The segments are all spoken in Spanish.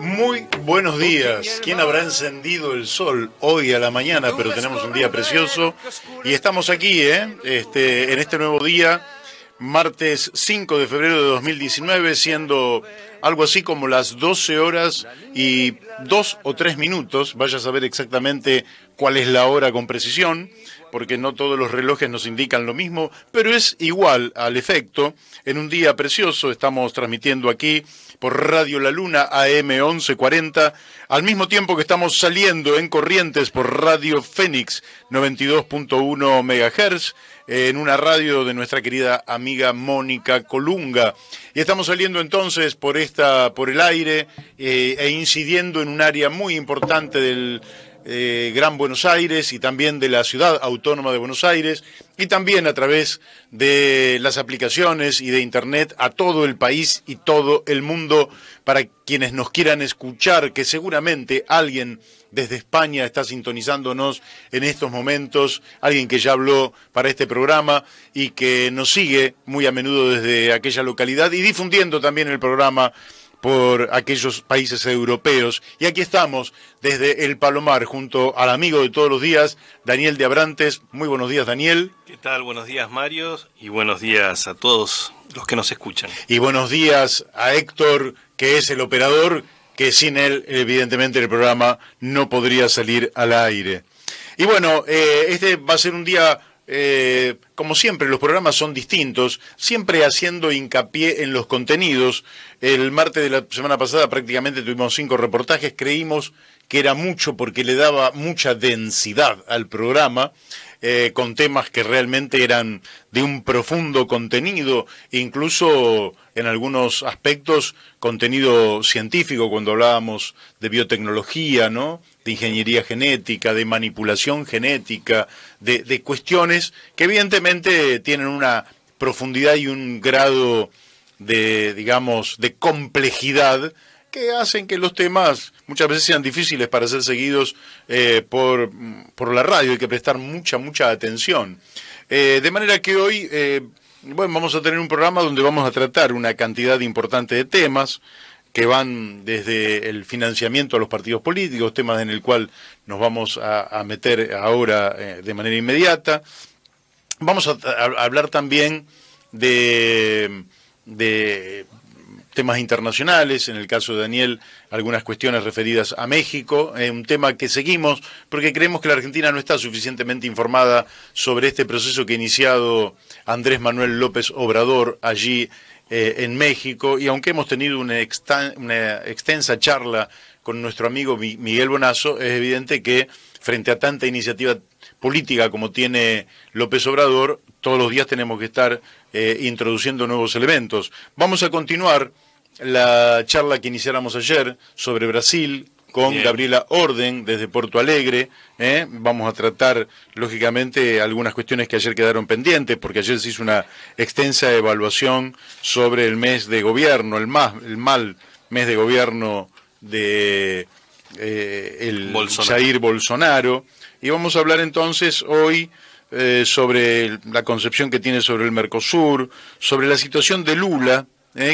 Muy buenos días. ¿Quién habrá encendido el sol hoy a la mañana? Pero tenemos un día precioso y estamos aquí, en este nuevo día, martes 5 de febrero de 2019, siendo algo así como las 12 horas y 2 o 3 minutos. Vaya a saber exactamente cuál es la hora con precisión, porque no todos los relojes nos indican lo mismo, pero es igual al efecto. En un día precioso estamos transmitiendo aquí por Radio La Luna AM 1140, al mismo tiempo que estamos saliendo en Corrientes por Radio Fénix 92.1 MHz, en una radio de nuestra querida amiga Mónica Colunga. Y estamos saliendo entonces por el aire e incidiendo en un área muy importante del Gran Buenos Aires y también de la ciudad autónoma de Buenos Aires, y también a través de las aplicaciones y de internet a todo el país y todo el mundo, para quienes nos quieran escuchar, que seguramente alguien desde España está sintonizándonos en estos momentos, alguien que ya habló para este programa y que nos sigue muy a menudo desde aquella localidad y difundiendo también el programa por aquellos países europeos. Y aquí estamos desde El Palomar junto al amigo de todos los días, Daniel de Abrantes. Muy buenos días, Daniel. ¿Qué tal? Buenos días, Mario, y buenos días a todos los que nos escuchan. Y buenos días a Héctor, que es el operador, que sin él, evidentemente, el programa no podría salir al aire. Y bueno, este va a ser un día... como siempre, los programas son distintos, siempre haciendo hincapié en los contenidos. El martes de la semana pasada prácticamente tuvimos 5 reportajes, creímos que era mucho porque le daba mucha densidad al programa, con temas que realmente eran de un profundo contenido, incluso en algunos aspectos contenido científico, cuando hablábamos de biotecnología, ¿no?, de ingeniería genética, de manipulación genética, de cuestiones que evidentemente tienen una profundidad y un grado de, digamos, de complejidad que hacen que los temas muchas veces sean difíciles para ser seguidos por la radio. Hay que prestar mucha atención. De manera que hoy, vamos a tener un programa donde vamos a tratar una cantidad importante de temas que van desde el financiamiento a los partidos políticos, temas en el cual nos vamos a meter ahora de manera inmediata. Vamos a hablar también de temas internacionales, en el caso de Daniel, algunas cuestiones referidas a México, un tema que seguimos porque creemos que la Argentina no está suficientemente informada sobre este proceso que ha iniciado Andrés Manuel López Obrador allí en México, y aunque hemos tenido una extensa charla con nuestro amigo Miguel Bonazo, es evidente que frente a tanta iniciativa política como tiene López Obrador, todos los días tenemos que estar introduciendo nuevos elementos. Vamos a continuar la charla que iniciáramos ayer sobre Brasil con Bien. Gabriela Orden desde Porto Alegre. Vamos a tratar, lógicamente, algunas cuestiones que ayer quedaron pendientes, porque ayer se hizo una extensa evaluación sobre el mes de gobierno, el mal mes de gobierno de Jair Bolsonaro. Y vamos a hablar entonces hoy sobre la concepción que tiene sobre el Mercosur, sobre la situación de Lula,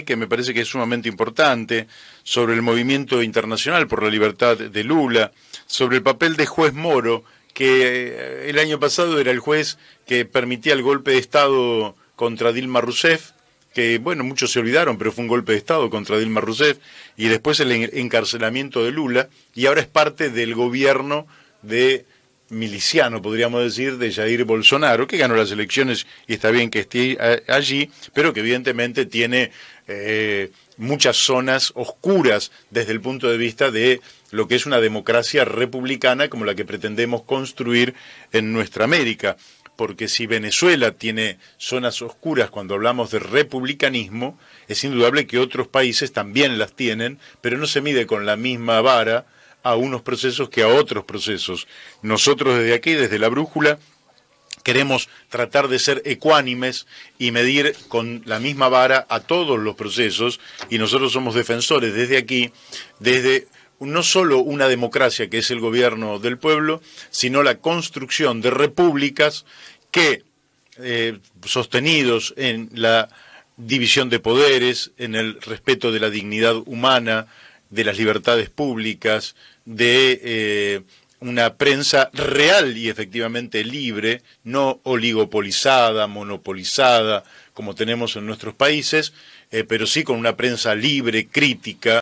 que me parece que es sumamente importante, sobre el movimiento internacional por la libertad de Lula, sobre el papel de juez Moro, que el año pasado era el juez que permitía el golpe de Estado contra Dilma Rousseff, que bueno, muchos se olvidaron, pero fue un golpe de Estado contra Dilma Rousseff, y después el encarcelamiento de Lula, y ahora es parte del gobierno de miliciano, podríamos decir, de Jair Bolsonaro, que ganó las elecciones y está bien que esté allí, pero que evidentemente tiene muchas zonas oscuras desde el punto de vista de lo que es una democracia republicana como la que pretendemos construir en nuestra América. Porque si Venezuela tiene zonas oscuras cuando hablamos de republicanismo, es indudable que otros países también las tienen, pero no se mide con la misma vara a unos procesos que a otros procesos. Nosotros desde aquí, desde la brújula, queremos tratar de ser ecuánimes y medir con la misma vara a todos los procesos, y nosotros somos defensores desde aquí, desde no solo una democracia que es el gobierno del pueblo, sino la construcción de repúblicas que, sostenidos en la división de poderes, en el respeto de la dignidad humana, de las libertades públicas, de una prensa real y efectivamente libre, no oligopolizada, monopolizada, como tenemos en nuestros países, pero sí con una prensa libre, crítica.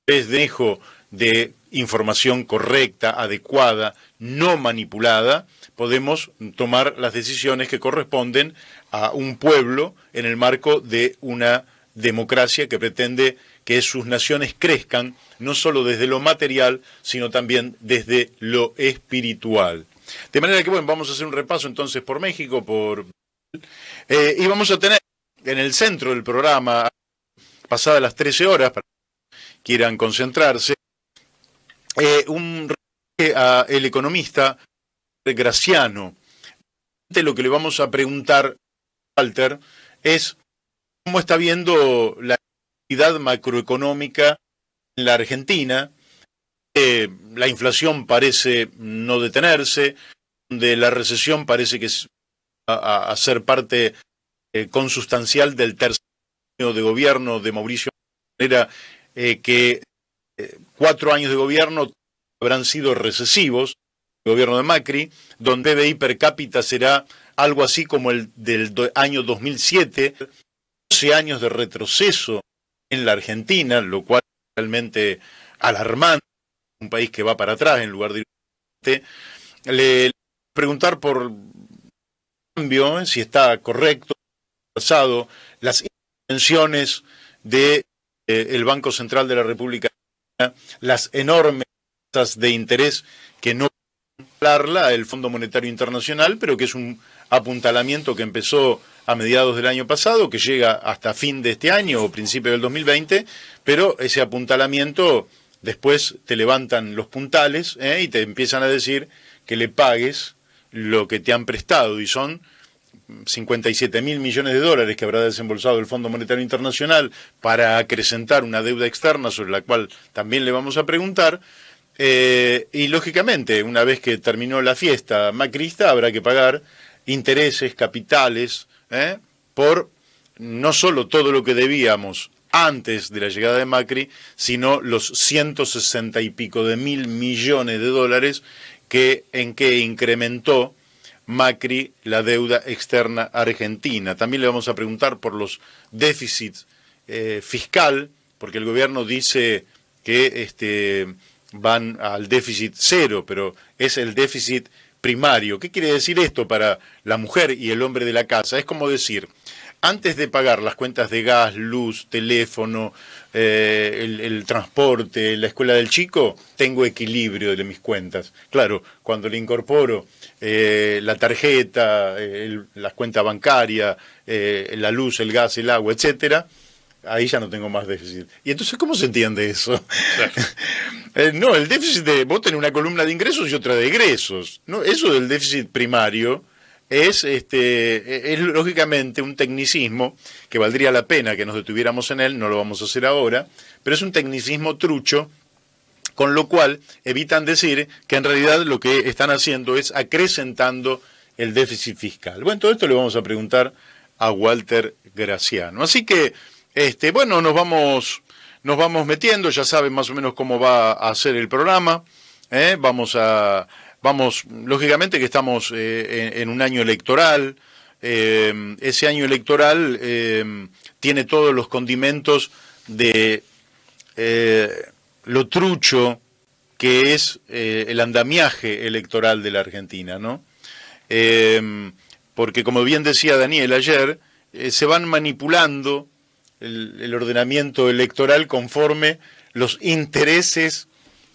De información correcta, adecuada, no manipulada, podemos tomar las decisiones que corresponden a un pueblo en el marco de una democracia que pretende que sus naciones crezcan, no solo desde lo material, sino también desde lo espiritual. De manera que, bueno, vamos a hacer un repaso entonces por México, y vamos a tener en el centro del programa, pasadas las 13 horas, para que quieran concentrarse, un reportaje a el economista Graciano. Lo que le vamos a preguntar a Walter es cómo está viendo la actividad macroeconómica en la Argentina. La inflación parece no detenerse, donde la recesión parece que es a ser parte consustancial del tercer año de gobierno de Mauricio, de manera que 4 años de gobierno habrán sido recesivos, el gobierno de Macri, donde el PBI per cápita será algo así como el del año 2007, 12 años de retroceso en la Argentina, lo cual es realmente alarmante, un país que va para atrás en lugar de ir. Le preguntar por cambio, si está correcto, pasado, las intenciones de el Banco Central de la República Argentina, las enormes tasas de interés que no hablarla el Fondo Monetario Internacional, pero que es un apuntalamiento que empezó a mediados del año pasado, que llega hasta fin de este año o principio del 2020, pero ese apuntalamiento después te levantan los puntales y te empiezan a decir que le pagues lo que te han prestado, y son 57.000 millones de dólares que habrá desembolsado el Fondo Monetario Internacional para acrecentar una deuda externa sobre la cual también le vamos a preguntar. Y lógicamente, una vez que terminó la fiesta macrista, habrá que pagar intereses, capitales, por no solo todo lo que debíamos antes de la llegada de Macri, sino los 160 y pico de mil millones de dólares en que incrementó Macri la deuda externa argentina. También le vamos a preguntar por los déficits fiscal, porque el gobierno dice que van al déficit cero, pero es el déficit primario. ¿Qué quiere decir esto para la mujer y el hombre de la casa? Es como decir, antes de pagar las cuentas de gas, luz, teléfono, el transporte, la escuela del chico, tengo equilibrio de mis cuentas. Claro, cuando le incorporo la tarjeta, las cuentas bancarias, la luz, el gas, el agua, etcétera, ahí ya no tengo más déficit. ¿Y entonces cómo se entiende eso? Claro. No, el déficit vos tenés una columna de ingresos y otra de egresos. ¿No? Eso del déficit primario es lógicamente un tecnicismo que valdría la pena que nos detuviéramos en él, no lo vamos a hacer ahora, pero es un tecnicismo trucho, con lo cual evitan decir que en realidad lo que están haciendo es acrecentando el déficit fiscal. Bueno, todo esto le vamos a preguntar a Walter Graciano. Así que, bueno, nos vamos metiendo, ya saben más o menos cómo va a ser el programa. Vamos, lógicamente que estamos en un año electoral. Ese año electoral tiene todos los condimentos de lo trucho que es el andamiaje electoral de la Argentina, ¿no? Porque como bien decía Daniel ayer, se van manipulando el ordenamiento electoral conforme los intereses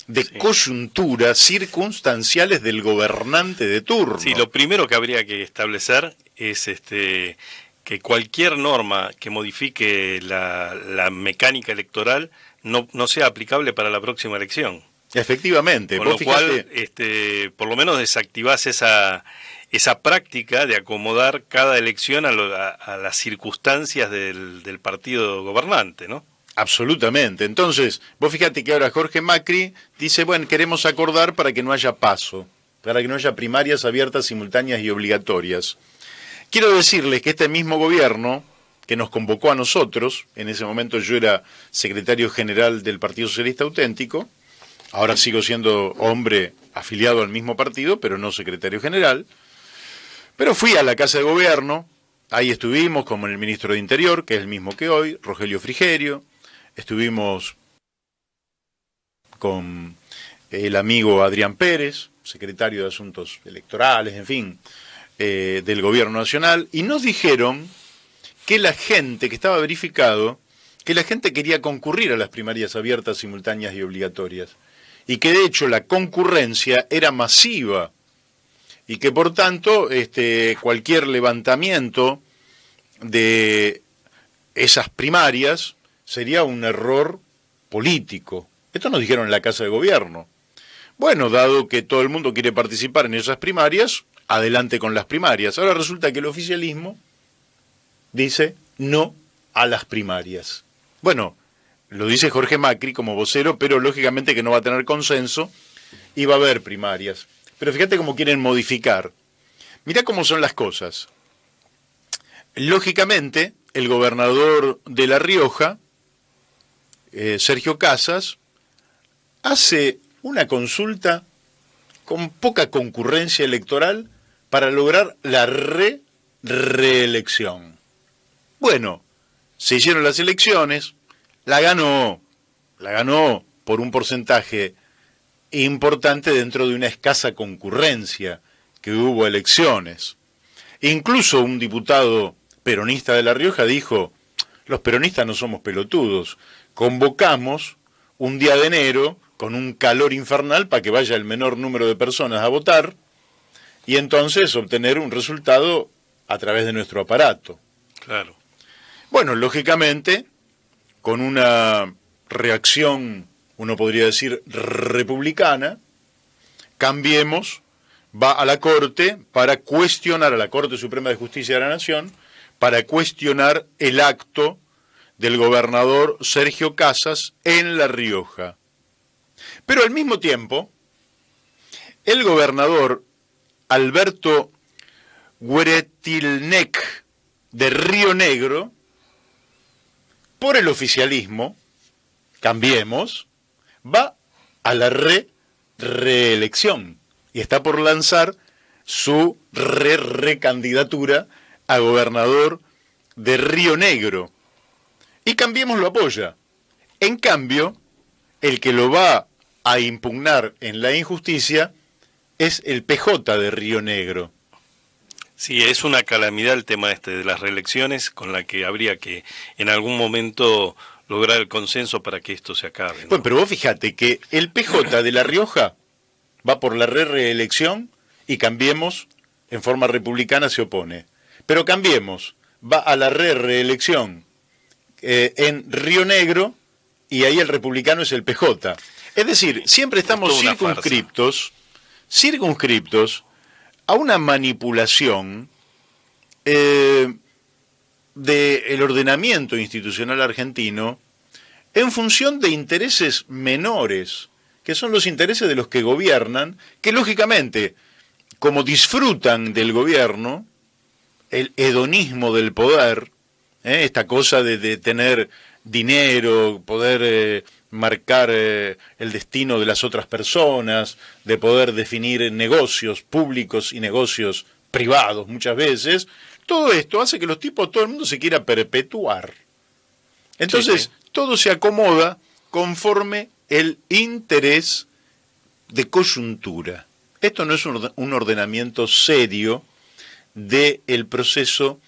de coyuntura circunstanciales del gobernante de turno. Sí, lo primero que habría que establecer es que cualquier norma que modifique la mecánica electoral no sea aplicable para la próxima elección. Efectivamente. Con lo cual, por lo menos desactivás esa práctica de acomodar cada elección a las circunstancias del partido gobernante, ¿no? Absolutamente. Entonces, vos fíjate que ahora Jorge Macri dice, bueno, queremos acordar para que no haya paso. para que no haya primarias abiertas, simultáneas y obligatorias. Quiero decirles que este mismo gobierno que nos convocó a nosotros, en ese momento yo era secretario general del Partido Socialista Auténtico, ahora sigo siendo hombre afiliado al mismo partido, pero no secretario general, pero fui a la Casa de Gobierno, ahí estuvimos con el ministro de Interior, que es el mismo que hoy, Rogelio Frigerio, estuvimos con el amigo Adrián Pérez, secretario de Asuntos Electorales, en fin, del Gobierno Nacional, y nos dijeron que la gente, que estaba verificado, que la gente quería concurrir a las primarias abiertas, simultáneas y obligatorias, y que de hecho la concurrencia era masiva, y que por tanto cualquier levantamiento de esas primarias sería un error político. Esto nos dijeron en la Casa de Gobierno. Bueno, dado que todo el mundo quiere participar en esas primarias, adelante con las primarias. Ahora resulta que el oficialismo dice no a las primarias. Bueno, lo dice Jorge Macri como vocero, pero lógicamente que no va a tener consenso y va a haber primarias. Pero fíjate cómo quieren modificar. Mirá cómo son las cosas. Lógicamente, el gobernador de La Rioja, Sergio Casas, hace una consulta con poca concurrencia electoral para lograr la reelección. Bueno, se hicieron las elecciones, la ganó por un porcentaje importante dentro de una escasa concurrencia que hubo elecciones. Incluso un diputado peronista de La Rioja dijo, los peronistas no somos pelotudos, convocamos un día de enero con un calor infernal para que vaya el menor número de personas a votar y entonces obtener un resultado a través de nuestro aparato. Claro. Bueno, lógicamente, con una reacción, uno podría decir, republicana, Cambiemos va a la Corte para cuestionar, a la Corte Suprema de Justicia de la Nación, para cuestionar el acto del gobernador Sergio Casas en La Rioja. Pero al mismo tiempo, el gobernador Alberto Hueretilnec de Río Negro, por el oficialismo, Cambiemos, va a la reelección y está por lanzar su recandidatura a gobernador de Río Negro. Y Cambiemos lo apoya. En cambio, el que lo va a impugnar en la injusticia es el PJ de Río Negro. Sí, es una calamidad el tema de las reelecciones, con la que habría que en algún momento lograr el consenso para que esto se acabe, ¿no? Bueno, pero vos fíjate que el PJ de La Rioja va por la reelección y Cambiemos en forma republicana se opone. Pero Cambiemos va a la reelección en Río Negro y ahí el republicano es el PJ. Es decir, siempre estamos circunscriptos a una manipulación del ordenamiento institucional argentino en función de intereses menores, que son los intereses de los que gobiernan, que lógicamente, como disfrutan del gobierno, el hedonismo del poder, esta cosa de tener dinero, poder marcar el destino de las otras personas, de poder definir negocios públicos y negocios privados muchas veces, todo esto hace que todo el mundo se quiera perpetuar. Entonces, sí. Todo se acomoda conforme el interés de coyuntura. Esto no es un ordenamiento serio del proceso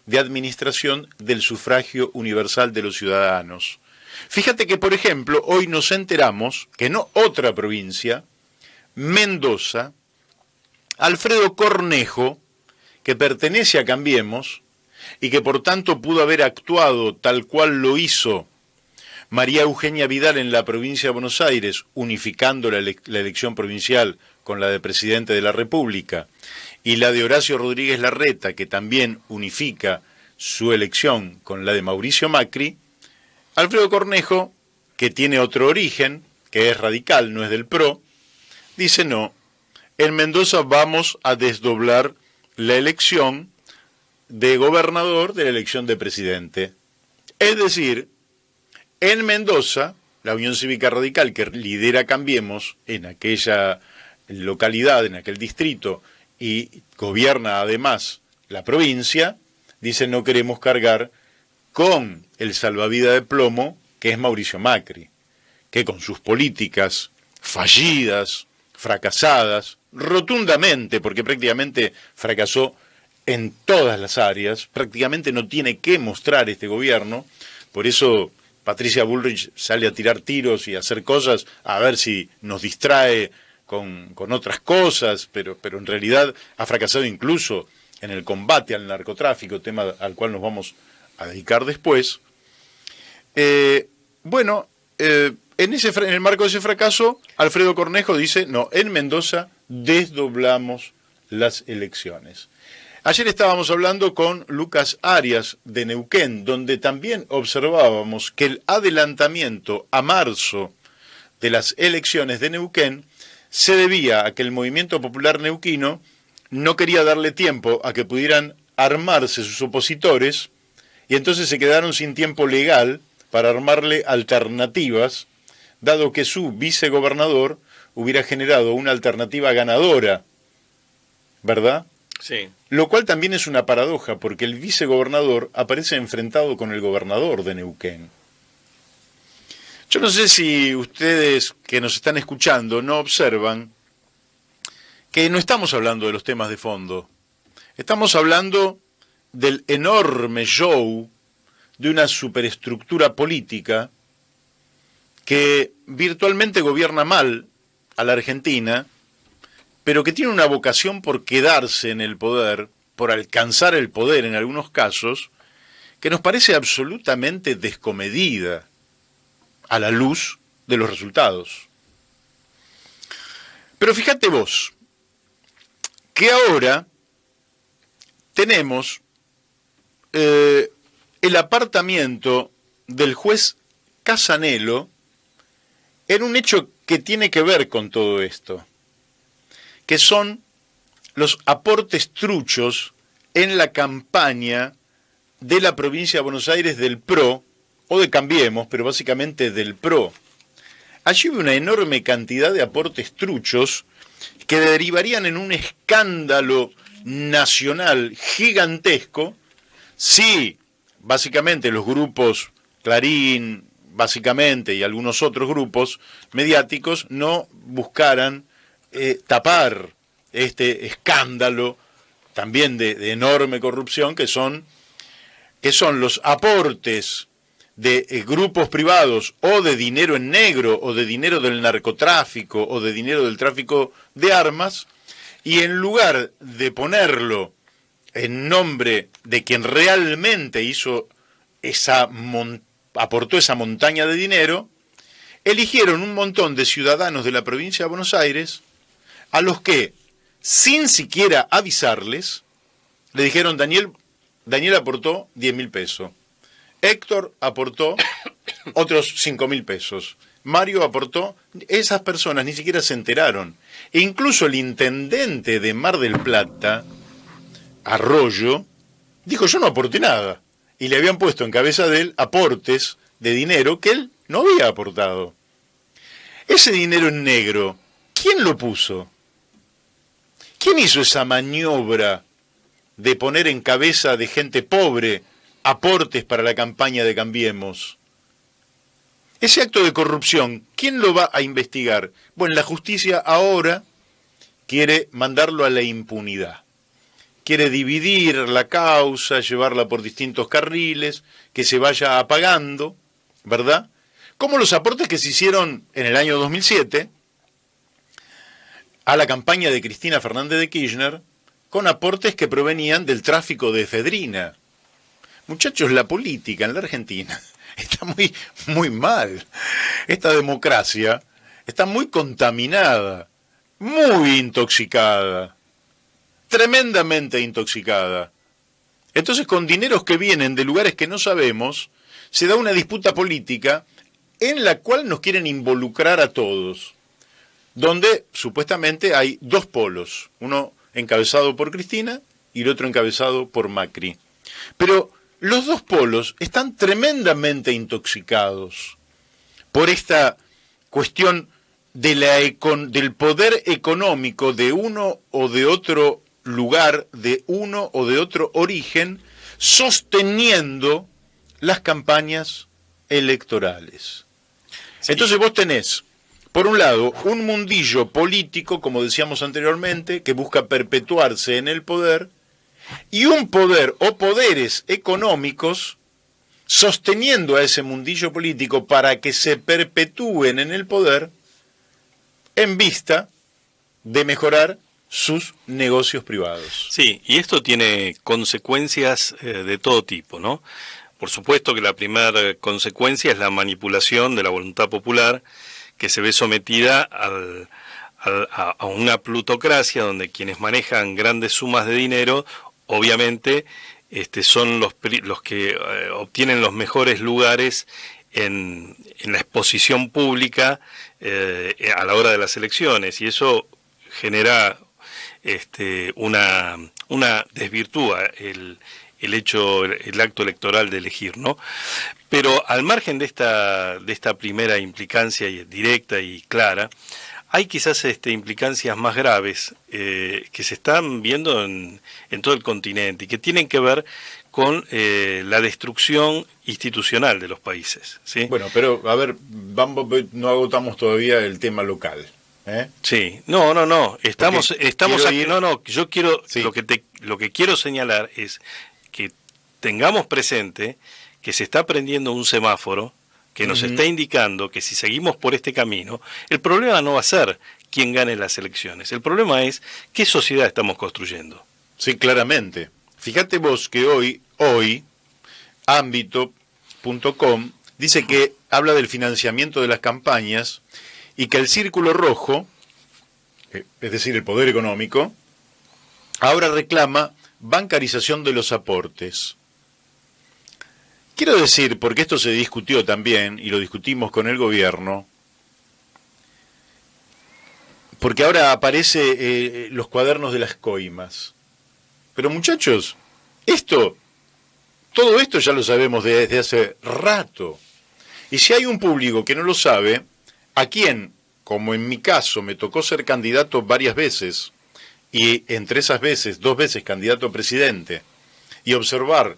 de administración del sufragio universal de los ciudadanos. Fíjate que, por ejemplo, hoy nos enteramos que en otra provincia, Mendoza, Alfredo Cornejo, que pertenece a Cambiemos y que por tanto pudo haber actuado tal cual lo hizo María Eugenia Vidal en la provincia de Buenos Aires, unificando la elección provincial con la de presidente de la República, y la de Horacio Rodríguez Larreta, que también unifica su elección con la de Mauricio Macri. Alfredo Cornejo, que tiene otro origen, que es radical, no es del PRO, dice no, en Mendoza vamos a desdoblar la elección de gobernador de la elección de presidente. Es decir, en Mendoza, la Unión Cívica Radical, que lidera Cambiemos en aquella localidad, en aquel distrito, y gobierna además la provincia, dice no queremos cargar con el salvavidas de plomo que es Mauricio Macri, que con sus políticas fallidas, fracasadas, rotundamente, porque prácticamente fracasó en todas las áreas, prácticamente no tiene que mostrar este gobierno, por eso Patricia Bullrich sale a tirar tiros y a hacer cosas, a ver si nos distrae con otras cosas, pero en realidad ha fracasado incluso en el combate al narcotráfico, tema al cual nos vamos a dedicar después. En el marco de ese fracaso, Alfredo Cornejo dice, no, en Mendoza desdoblamos las elecciones. Ayer estábamos hablando con Lucas Arias de Neuquén, donde también observábamos que el adelantamiento a marzo de las elecciones de Neuquén se debía a que el movimiento popular neuquino no quería darle tiempo a que pudieran armarse sus opositores y entonces se quedaron sin tiempo legal para armarle alternativas, dado que su vicegobernador hubiera generado una alternativa ganadora, ¿verdad? Sí. Lo cual también es una paradoja, porque el vicegobernador aparece enfrentado con el gobernador de Neuquén. Yo no sé si ustedes que nos están escuchando no observan que no estamos hablando de los temas de fondo. Estamos hablando del enorme show de una superestructura política que virtualmente gobierna mal a la Argentina, pero que tiene una vocación por quedarse en el poder, por alcanzar el poder en algunos casos, que nos parece absolutamente descomedida a la luz de los resultados. Pero fíjate vos, que ahora tenemos el apartamiento del juez Casanelo en un hecho que tiene que ver con todo esto, que son los aportes truchos en la campaña de la provincia de Buenos Aires del PRO, o de Cambiemos, pero básicamente del PRO. Allí hubo una enorme cantidad de aportes truchos que derivarían en un escándalo nacional gigantesco si, básicamente, los grupos Clarín, básicamente, y algunos otros grupos mediáticos no buscaran tapar este escándalo también de enorme corrupción que son los aportes de grupos privados o de dinero en negro o de dinero del narcotráfico o de dinero del tráfico de armas, y en lugar de ponerlo en nombre de quien realmente hizo aportó esa montaña de dinero, eligieron un montón de ciudadanos de la provincia de Buenos Aires a los que, sin siquiera avisarles, le dijeron: Daniel aportó 10.000 pesos. Héctor aportó otros 5.000 pesos. Mario aportó. Esas personas ni siquiera se enteraron. E incluso el intendente de Mar del Plata, Arroyo, dijo: yo no aporté nada. Y le habían puesto en cabeza de él aportes de dinero que él no había aportado. Ese dinero en negro, ¿quién lo puso? ¿Quién hizo esa maniobra de poner en cabeza de gente pobre aportes para la campaña de Cambiemos? Ese acto de corrupción, ¿quién lo va a investigar? Bueno, la justicia ahora quiere mandarlo a la impunidad. Quiere dividir la causa, llevarla por distintos carriles, que se vaya apagando, ¿verdad? Como los aportes que se hicieron en el año 2007 a la campaña de Cristina Fernández de Kirchner, con aportes que provenían del tráfico de efedrina. Muchachos, la política en la Argentina está muy mal. Esta democracia está muy contaminada, muy intoxicada, tremendamente intoxicada. Entonces, con dineros que vienen de lugares que no sabemos, se da una disputa política en la cual nos quieren involucrar a todos. donde supuestamente hay dos polos, uno encabezado por Cristina y el otro encabezado por Macri. Pero los dos polos están tremendamente intoxicados por esta cuestión de del poder económico de uno o de otro lugar, de uno o de otro origen, sosteniendo las campañas electorales. Sí. Entonces vos tenés, por un lado, un mundillo político, como decíamos anteriormente, que busca perpetuarse en el poder, y un poder o poderes económicos sosteniendo a ese mundillo político para que se perpetúen en el poder en vista de mejorar sus negocios privados. Sí, y esto tiene consecuencias de todo tipo, ¿no? Por supuesto que la primera consecuencia es la manipulación de la voluntad popular, que se ve sometida a una plutocracia donde quienes manejan grandes sumas de dinero, obviamente, son los que obtienen los mejores lugares en la exposición pública a la hora de las elecciones, y eso genera una desvirtúa el acto electoral de elegir, ¿no? Pero al margen de esta primera implicancia directa y clara, hay quizás implicancias más graves que se están viendo en todo el continente y que tienen que ver con la destrucción institucional de los países, ¿sí? Bueno, pero a ver, no agotamos todavía el tema local. Sí, no, estamos aquí, yo quiero, sí. Lo que quiero señalar es que tengamos presente que se está prendiendo un semáforo que nos está indicando que si seguimos por este camino, el problema no va a ser quién gane las elecciones, el problema es qué sociedad estamos construyendo. Sí, claramente. Fíjate vos que hoy ámbito.com dice que habla del financiamiento de las campañas y que el círculo rojo, es decir, el poder económico, ahora reclama bancarización de los aportes. Quiero decir, porque esto se discutió también, y lo discutimos con el gobierno, porque ahora aparece los cuadernos de las coimas. Pero muchachos, todo esto ya lo sabemos desde hace rato. Y si hay un público que no lo sabe, a quien, como en mi caso, me tocó ser candidato varias veces, y entre esas veces, 2 veces candidato a presidente, y observar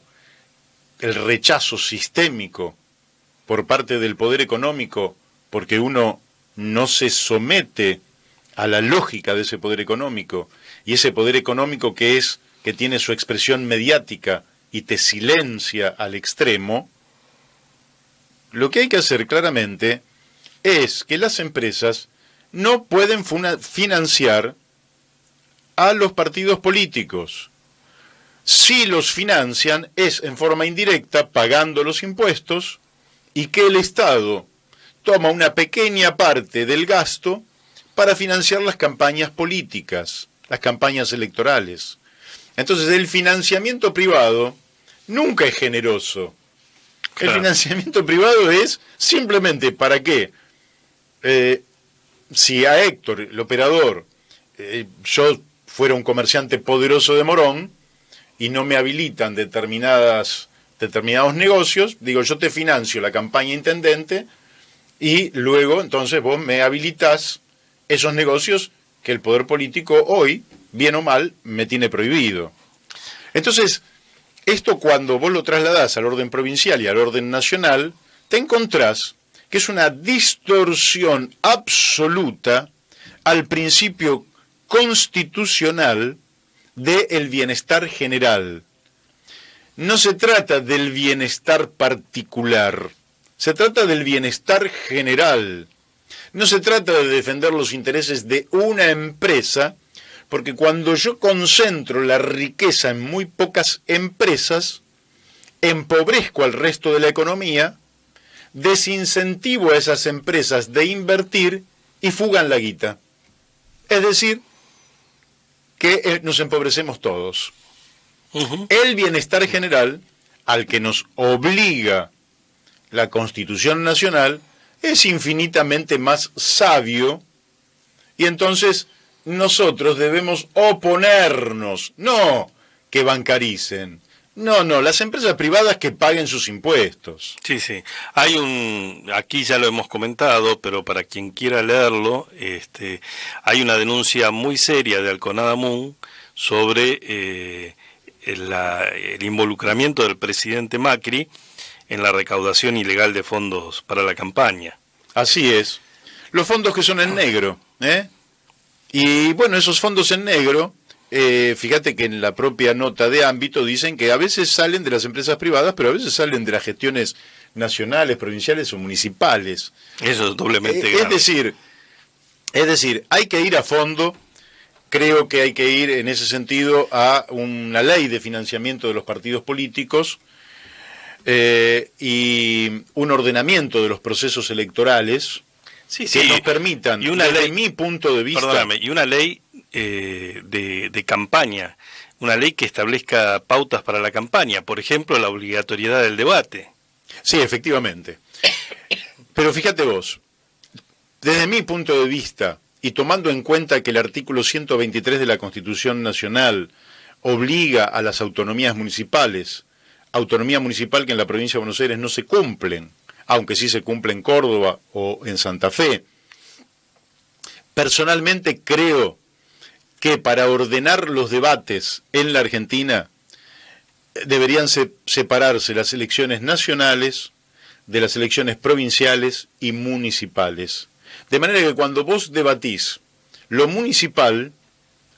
el rechazo sistémico por parte del poder económico, porque uno no se somete a la lógica de ese poder económico, y ese poder económico que tiene su expresión mediática y te silencia al extremo, lo que hay que hacer claramente es que las empresas no pueden financiar a los partidos políticos. Si los financian es en forma indirecta, pagando los impuestos, y que el Estado toma una pequeña parte del gasto para financiar las campañas políticas, las campañas electorales. Entonces el financiamiento privado nunca es generoso. Claro. El financiamiento privado es simplemente para que, si a Héctor, el operador, yo fuera un comerciante poderoso de Morón, y no me habilitan determinados negocios, digo, yo te financio la campaña intendente y luego entonces vos me habilitás esos negocios que el poder político hoy, bien o mal, me tiene prohibido. Entonces, esto cuando vos lo trasladás al orden provincial y al orden nacional, te encontrás que es una distorsión absoluta al principio constitucional del bienestar general. No se trata del bienestar particular, se trata del bienestar general. No se trata de defender los intereses de una empresa, porque cuando yo concentro la riqueza en muy pocas empresas, empobrezco al resto de la economía, desincentivo a esas empresas de invertir y fugan la guita. Es decir, que nos empobrecemos todos. El bienestar general, al que nos obliga la Constitución Nacional, es infinitamente más sabio y entonces nosotros debemos oponernos, no que bancaricen. No, las empresas privadas que paguen sus impuestos. Sí, sí. Aquí ya lo hemos comentado, pero para quien quiera leerlo, hay una denuncia muy seria de Alconada-Mun sobre el involucramiento del presidente Macri en la recaudación ilegal de fondos para la campaña. Así es. Los fondos que son en negro, ¿eh? Y bueno, esos fondos en negro, fíjate que en la propia nota de ámbito dicen que a veces salen de las empresas privadas, pero a veces salen de las gestiones nacionales, provinciales o municipales. Eso es doblemente grave. Es decir, hay que ir a fondo. Creo que hay que ir en ese sentido a una ley de financiamiento de los partidos políticos y un ordenamiento de los procesos electorales que nos permitan, desde mi punto de vista... Perdóname, y una ley de campaña, una ley que establezca pautas para la campaña, por ejemplo, la obligatoriedad del debate. Sí, efectivamente. Pero fíjate vos, desde mi punto de vista, y tomando en cuenta que el artículo 123 de la Constitución Nacional obliga a las autonomías municipales, autonomía municipal que en la provincia de Buenos Aires no se cumplen, aunque sí se cumple en Córdoba o en Santa Fe, personalmente creo que para ordenar los debates en la Argentina deberían separarse las elecciones nacionales de las elecciones provinciales y municipales. De manera que cuando vos debatís lo municipal,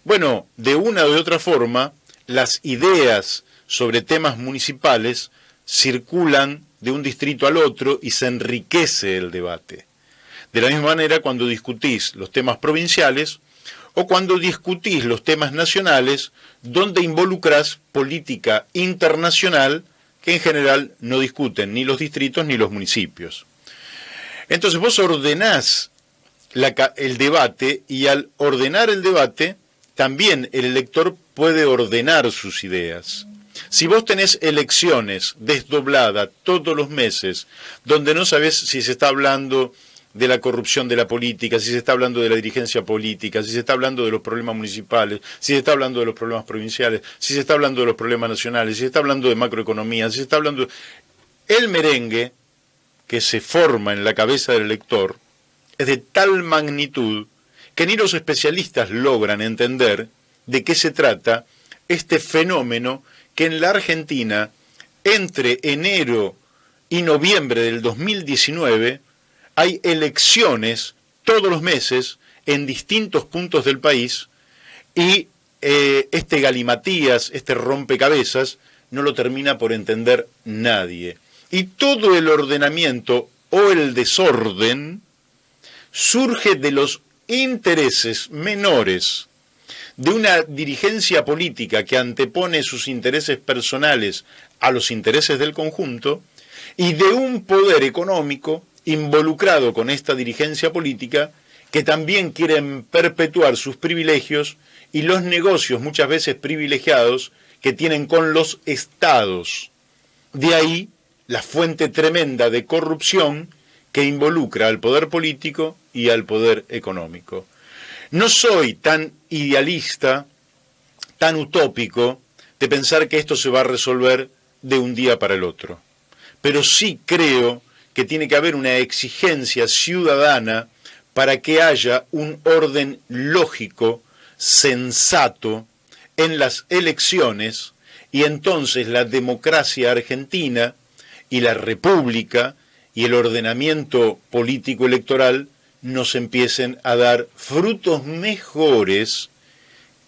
bueno, de una o de otra forma, las ideas sobre temas municipales circulan de un distrito al otro y se enriquece el debate. De la misma manera, cuando discutís los temas provinciales o cuando discutís los temas nacionales, donde involucrás política internacional que en general no discuten ni los distritos ni los municipios. Entonces vos ordenás el debate y al ordenar el debate, también el elector puede ordenar sus ideas. Si vos tenés elecciones desdobladas todos los meses, donde no sabés si se está hablando de la corrupción de la política, si se está hablando de la dirigencia política, si se está hablando de los problemas municipales, si se está hablando de los problemas provinciales, si se está hablando de los problemas nacionales, si se está hablando de macroeconomía, si se está hablando... El merengue que se forma en la cabeza del elector es de tal magnitud que ni los especialistas logran entender de qué se trata este fenómeno que en la Argentina, entre enero y noviembre del 2019, hay elecciones todos los meses en distintos puntos del país y este galimatías, este rompecabezas, no lo termina por entender nadie. Y todo el ordenamiento o el desorden surge de los intereses menores de una dirigencia política que antepone sus intereses personales a los intereses del conjunto y de un poder económico involucrado con esta dirigencia política que también quieren perpetuar sus privilegios y los negocios muchas veces privilegiados que tienen con los estados. De ahí la fuente tremenda de corrupción que involucra al poder político y al poder económico. No soy tan idealista, tan utópico, de pensar que esto se va a resolver de un día para el otro. Pero sí creo que tiene que haber una exigencia ciudadana para que haya un orden lógico, sensato, en las elecciones, y entonces la democracia argentina y la república y el ordenamiento político electoral nos empiecen a dar frutos mejores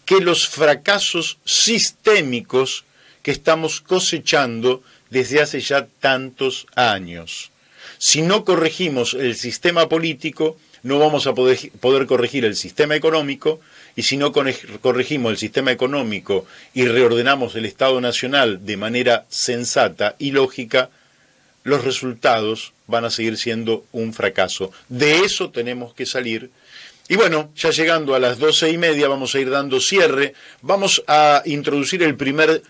que los fracasos sistémicos que estamos cosechando desde hace ya tantos años. Si no corregimos el sistema político, no vamos a poder corregir el sistema económico, y si no corregimos el sistema económico y reordenamos el Estado Nacional de manera sensata y lógica, los resultados van a seguir siendo un fracaso. De eso tenemos que salir. Y bueno, ya llegando a las 12:30 vamos a ir dando cierre. Vamos a introducir el primer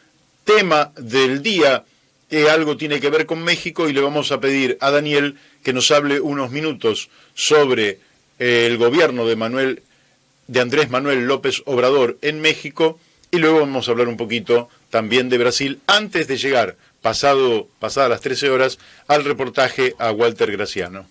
tema del día, que algo tiene que ver con México, y le vamos a pedir a Daniel que nos hable unos minutos sobre el gobierno de Manuel de Andrés Manuel López Obrador en México, y luego vamos a hablar un poquito también de Brasil, antes de llegar, pasadas las 13 horas, al reportaje a Walter Graciano.